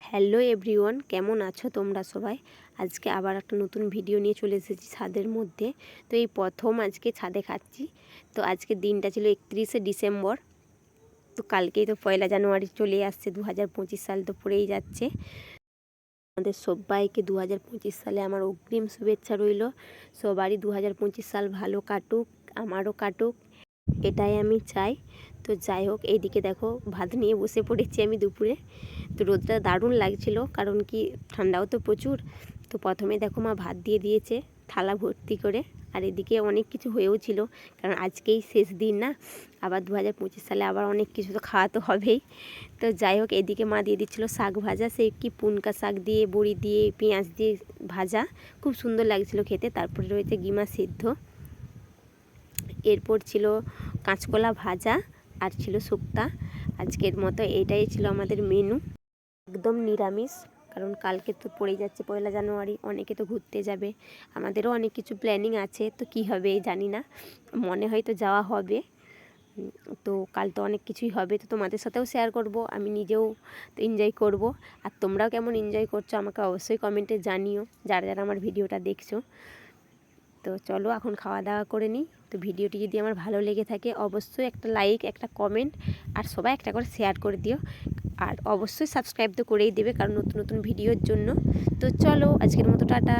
Hello everyone, কেমন আছো তোমরা সবাই? আজকে আবার একটা নতুন ভিডিও নিয়ে চলে এসেছি ছাদের মধ্যে। তো এই প্রথম আজকে ছাদে খাচ্ছি। তো আজকে দিনটা ছিল 31শে ডিসেম্বর। তো কালকেই তো 1 জানুয়ারি চলে আসছে, 2025 সাল তো পড়েই যাচ্ছে। আমাদের সবাইকে 2025 সালে আমার অগ্রিম শুভেচ্ছা রইল। সবারই 2025 সাল ভালো কাটুক, আমারও কাটুক, এটাই আমি চাই। তো যাই হোক, এইদিকে দেখো ভাত নিয়ে বসে পড়েছি আমি দুপুরে। তো রোদটা দারুণ লাগছিল, কারণ কি ঠান্ডাও তো প্রচুর। তো প্রথমে দেখো মা ভাত দিয়ে দিয়েছে থালা ভর্তি করে, আর এদিকে অনেক কিছু হয়েও ছিল, কারণ আজকেই শেষ দিন না। আবার 2025 সালে আবার অনেক কিছু তো খাওয়া তো হবেই। তো যাই হোক, এদিকে মা দিয়ে দিচ্ছিলো শাক ভাজা, সেই কি পুনকা শাক দিয়ে বড়ি দিয়ে পেঁয়াজ দিয়ে ভাজা, খুব সুন্দর লাগছিল খেতে। তারপরে রয়েছে গিমা সিদ্ধ, এরপর ছিল কাঁচকলা ভাজা, আর ছিল শুক্তা। আজকের মতো এটাই ছিল আমাদের মেনু, একদম নিরামিষ। কারণ কালকে তো পড়েই যাচ্ছে 1 জানুয়ারি, অনেকে তো ঘুরতে যাবে, আমাদেরও অনেক কিছু প্ল্যানিং আছে। তো কি হবে জানি না, মনে হয়তো যাওয়া হবে। তো কাল তো অনেক কিছুই হবে, তো তোমাদের সাথেও শেয়ার করব, আমি নিজেও তো এনজয় করব। আর তোমরাও কেমন এনজয় করছো আমাকে অবশ্যই কমেন্টে জানিও, যারা যারা আমার ভিডিওটা দেখছো। তো চলো এখন খাওয়া দাওয়া করে নিই। তো ভিডিওটি যদি আমার ভালো লেগে থাকে অবশ্যই একটা লাইক, একটা কমেন্ট, আর সবাই একটা করে শেয়ার করে দিও। আর অবশ্যই সাবস্ক্রাইব তো করেই দেবে, কারণ নতুন নতুন ভিডিওর জন্য। তো চলো আজকের মতো টাটা।